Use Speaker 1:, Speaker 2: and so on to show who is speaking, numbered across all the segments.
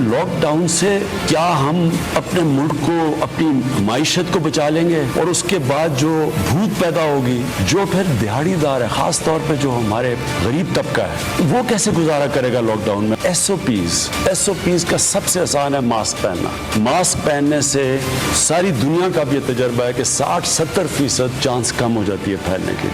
Speaker 1: Lock down سے کیا ہم اپنے ملک کو, اپنی معیشت کو بچا لیں گے؟ اور اس کے بعد جو بھوک پیدا ہوگی, جو پھر دہاڑی دار ہے, خاص طور پہ جو ہمارے غریب طبقہ ہے, وہ کیسے گزارا کرے گا لاک ڈاؤن میں؟ ایس او پیز کا سب سے آسان ہے ماسک پہننا. ماسک پہننے سے ساری دنیا کا بھی یہ تجربہ ہے کہ 60-70% چانس کم ہو جاتی ہے پھیلنے کی.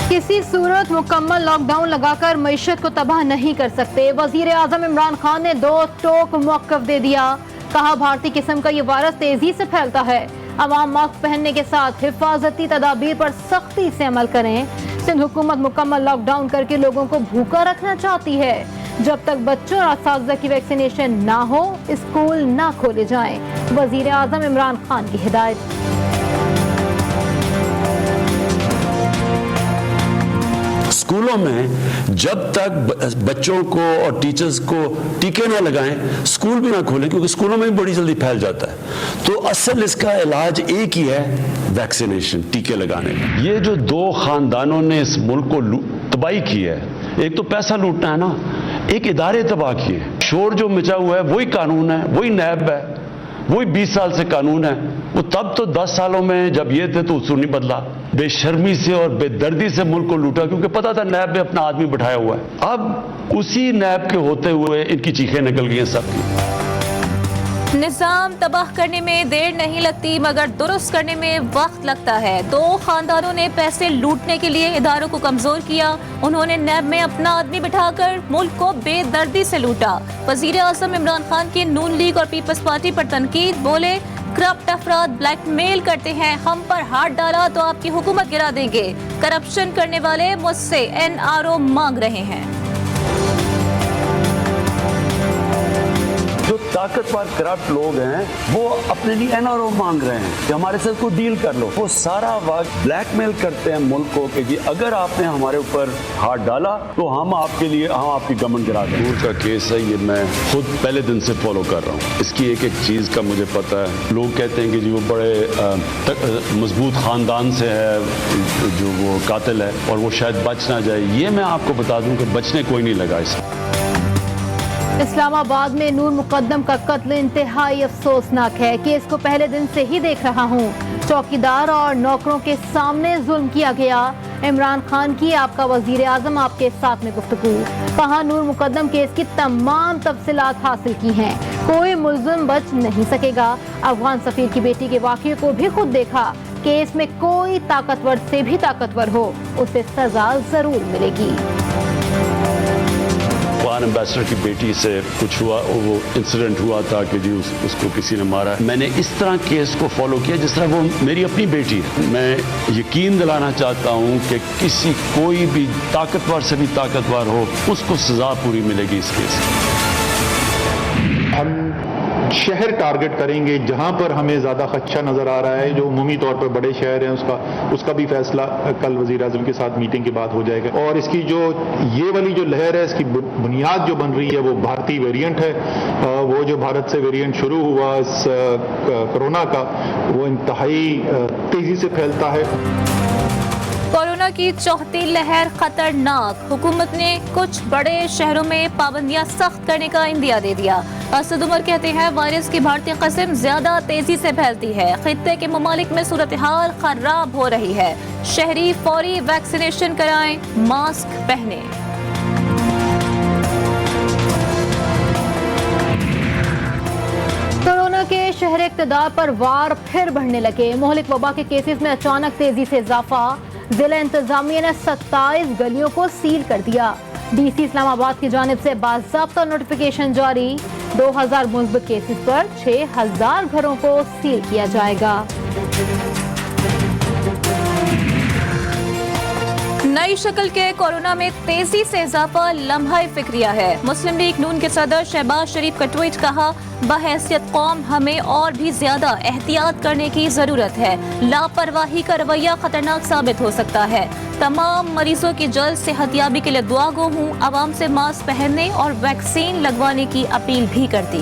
Speaker 2: کسی صورت مکمل لاک ڈاؤن لگا کر معیشت کو تباہ نہیں کر سکتے. وزیر اعظم عمران خان نے 2 ٹوک موقف دے دیا. کہا بھارتی قسم کا یہ وائرس تیزی سے پھیلتا ہے. عوام ماسک پہننے کے ساتھ حفاظتی تدابیر پر سختی سے عمل کریں. سندھ حکومت مکمل لاک ڈاؤن کر کے لوگوں کو بھوکا رکھنا چاہتی ہے. جب تک بچوں اور اساتذہ کی ویکسینیشن نہ ہو, اسکول نہ کھولے جائیں. وزیر اعظم عمران خان کی ہدایت.
Speaker 1: اسکولوں میں جب تک بچوں کو اور ٹیچرز کو ٹیکے نہ لگائیں, اسکول بھی نہ کھولیں, کیونکہ اسکولوں میں بھی بڑی جلدی پھیل جاتا ہے. تو اصل اس کا علاج ایک ہی ہے, ویکسینیشن, ٹیکے لگانے. یہ جو 2 خاندانوں نے اس ملک کو تباہی کی ہے, ایک تو پیسہ لوٹنا ہے نا, ایک ادارے تباہ کیے. شور جو مچا ہوا ہے وہی قانون ہے, وہی نیب ہے, وہی 20 سال سے قانون ہے. وہ تب تو 10 سالوں میں جب یہ تھے تو اصول نہیں بدلا. بے شرمی سے اور بے دردی سے ملک کو لوٹا, کیونکہ پتا تھا نیب میں اپنا آدمی بٹھایا ہوا ہے. اب اسی نیب کے ہوتے ہوئے ان کی چیخیں نکل گئی ہیں سب کی.
Speaker 3: نظام تباہ کرنے میں دیر نہیں لگتی مگر درست کرنے میں وقت لگتا ہے. 2 خاندانوں نے پیسے لوٹنے کے لیے اداروں کو کمزور کیا. انہوں نے نیب میں اپنا آدمی بٹھا کر ملک کو بے دردی سے لوٹا. وزیر اعظم عمران خان کی نون لیگ اور پیپلز پارٹی پر تنقید. بولے کرپٹ افراد بلیک میل کرتے ہیں, ہم پر ہاتھ ڈالا تو آپ کی حکومت گرا دیں گے. کرپشن کرنے والے مجھ سے NRO مانگ رہے ہیں.
Speaker 1: جو طاقتور کرپٹ لوگ ہیں وہ اپنے لیے NRO مانگ رہے ہیں کہ ہمارے ساتھ کوئی ڈیل کر لو. وہ سارا وقت بلیک میل کرتے ہیں ملک کو کہ جی اگر آپ نے ہمارے اوپر ہاتھ ڈالا تو ہم آپ کے لیے, ہم آپ کی گورنمنٹ گرا دیں. دور کا کیس ہے یہ, میں خود پہلے دن سے فالو کر رہا ہوں. اس کی ایک ایک چیز کا مجھے پتا ہے. لوگ کہتے ہیں کہ جی وہ بڑے مضبوط خاندان سے ہے جو وہ قاتل ہے اور وہ شاید بچ نہ جائے. یہ میں آپ کو بتا دوں کہ بچنے کوئی نہیں لگا اس میں.
Speaker 2: اسلام آباد میں نور مقدم کا قتل انتہائی افسوسناک ہے. کیس کو پہلے دن سے ہی دیکھ رہا ہوں. چوکیدار اور نوکروں کے سامنے ظلم کیا گیا. عمران خان کی آپ کا وزیر اعظم آپ کے ساتھ میں گفتگو. کہا نور مقدم کیس کی تمام تفصیلات حاصل کی ہیں, کوئی ملزم بچ نہیں سکے گا. افغان سفیر کی بیٹی کے واقعے کو بھی خود دیکھا. کیس میں کوئی طاقتور سے بھی طاقتور ہو اسے سزا ضرور ملے گی.
Speaker 1: افغان ایمبیسڈر کی بیٹی سے کچھ ہوا, وہ انسیڈنٹ ہوا تھا کہ جی اس کو کسی نے مارا. میں نے اس طرح کیس کو فالو کیا جس طرح وہ میری اپنی بیٹی ہے. میں یقین دلانا چاہتا ہوں کہ کوئی بھی طاقتور سے بھی طاقتور ہو اس کو سزا پوری ملے گی اس کیس کی.
Speaker 4: ہم شہر ٹارگٹ کریں گے جہاں پر ہمیں زیادہ خدشہ نظر آ رہا ہے. جو عمومی طور پر بڑے شہر ہیں اس کا بھی فیصلہ کل وزیر اعظم کے ساتھ میٹنگ کے بعد ہو جائے گا. اور اس کی جو یہ والی جو لہر ہے اس کی بنیاد جو بن رہی ہے وہ بھارتی ویریئنٹ ہے. وہ جو بھارت سے ویریئنٹ شروع ہوا اس کرونا کا, وہ انتہائی تیزی سے پھیلتا ہے.
Speaker 3: کورونا کی چوتھی لہر خطرناک. حکومت نے کچھ بڑے شہروں میں پابندیاں سخت کرنے کا عندیہ دے دیا. اسد عمر کہتے ہیں وائرس کی بھارتی قسم زیادہ تیزی سے پھیلتی ہے. خطے کے ممالک میں صورتحال خراب ہو رہی ہے. شہری فوری ویکسینیشن کرائیں, ماسک پہنیں.
Speaker 2: کورونا کے شہر اقتدار پر وار پھر بڑھنے لگے. مہلک وبا کے کیسز میں اچانک تیزی سے اضافہ. ضلع انتظامیہ نے 27 گلیوں کو سیل کر دیا. DC اسلام آباد کی جانب سے باضابطہ نوٹیفیکیشن جاری. 2000 مثبت کیسز پر 6000 گھروں کو سیل کیا جائے گا.
Speaker 3: نئی شکل کے کورونا میں تیزی سے اضافہ لمحہ فکریہ ہے. مسلم لیگ نون کے صدر شہباز شریف کا ٹویٹ. کہا بحیثیت قوم ہمیں اور بھی زیادہ احتیاط کرنے کی ضرورت ہے. لاپرواہی کا رویہ خطرناک ثابت ہو سکتا ہے. تمام مریضوں کی جلد صحت یابی کے لیے دعا گو ہوں. عوام سے ماسک پہننے اور ویکسین لگوانے کی اپیل بھی کرتی.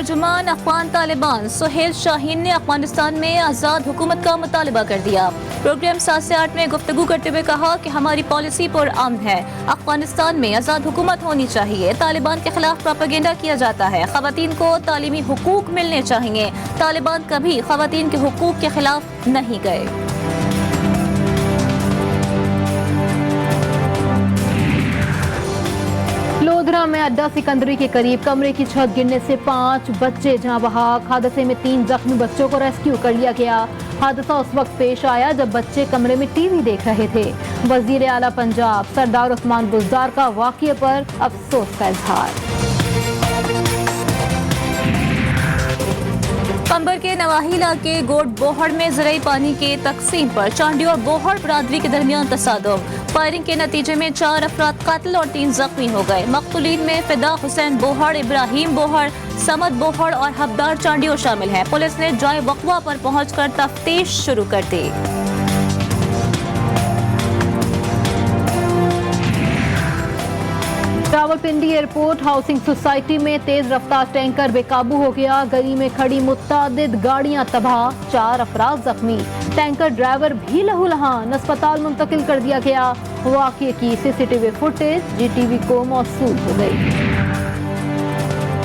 Speaker 3: ترجمان افغان طالبان سہیل شاہین نے افغانستان میں آزاد حکومت کا مطالبہ کر دیا۔ پروگرام 7 سے 8 میں گفتگو کرتے ہوئے کہا کہ ہماری پالیسی پرامن ہے، افغانستان میں آزاد حکومت ہونی چاہیے۔ طالبان کے خلاف پروپیگنڈا کیا جاتا ہے، خواتین کو تعلیمی حقوق ملنے چاہیے۔ طالبان کبھی خواتین کے حقوق کے خلاف نہیں گئے۔
Speaker 2: لودھرا میں اڈا سکندری کے قریب کمرے کی چھت گرنے سے 5 بچے جاں بحق، حادثے میں 3 زخمی بچوں کو ریسکیو کر لیا گیا۔ حادثہ اس وقت پیش آیا جب بچے کمرے میں ٹی وی دیکھ رہے تھے۔ وزیر اعلیٰ پنجاب سردار عثمان بزدار کا واقعے پر افسوس کا اظہار۔
Speaker 3: پمبر کے نواحی علاقے گوٹ بوہڑ میں زرعی پانی کے تقسیم پر چانڈی اور بوہڑ برادری کے درمیان تصادم، فائرنگ کے نتیجے میں 4 افراد قتل اور 3 زخمی ہو گئے۔ مقتولین میں فدا حسین بوہڑ، ابراہیم بوہڑ، سمد بوہڑ اور حبدار چانڈیو شامل ہیں۔ پولیس نے جائے وقوع پر پہنچ کر تفتیش شروع کر دی۔
Speaker 2: راولپنڈی ایئرپورٹ ہاؤسنگ سوسائٹی میں تیز رفتار ٹینکر بے قابو ہو گیا، گلی میں کھڑی متعدد گاڑیاں تباہ، 4 افراد زخمی، ٹینکر ڈرائیور بھی لہولہان، اسپتال منتقل کر دیا گیا۔ واقعے کی CCTV فوٹیج GTV کو موصول ہو گئی۔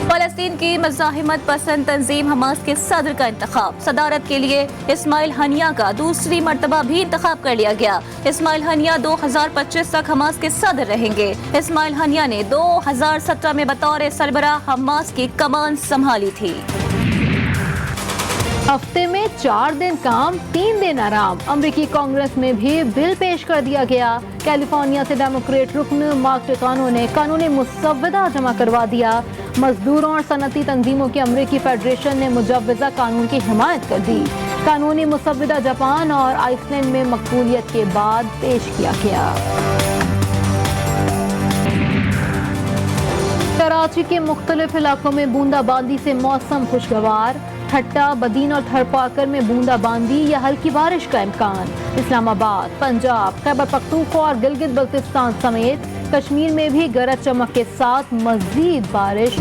Speaker 3: فلسطین کی مزاحمت پسند تنظیم حماس کے صدر کا انتخاب، صدارت کے لیے اسماعیل ہنیہ کا دوسری مرتبہ بھی انتخاب کر لیا گیا۔ اسماعیل ہنیہ 2025 تک حماس کے صدر رہیں گے۔ اسماعیل ہنیہ نے 2017 میں بطور سربراہ حماس کی کمان سنبھالی تھی۔
Speaker 2: ہفتے میں 4 دن کام 3 دن آرام، امریکی کانگریس میں بھی بل پیش کر دیا گیا۔ کیلیفورنیا سے ڈیموکریٹ رکن مارک ٹکانو نے قانونی مسودہ جمع کروا دیا۔ مزدوروں اور صنعتی تنظیموں کی امریکی فیڈریشن نے مجوزہ قانون کی حمایت کر دی۔ قانونی مسودہ جاپان اور آئس لینڈ میں مقبولیت کے بعد پیش کیا گیا۔ کراچی کے مختلف علاقوں میں بوندا باندی سے موسم خوشگوار، ٹھٹا، بدین اور تھر پارکر میں بوندا باندی یا ہلکی بارش کا امکان۔ اسلام آباد، پنجاب، خیبر پختونخوا اور گلگت بلتستان سمیت کشمیر میں بھی گرج چمک کے ساتھ مزید بارش۔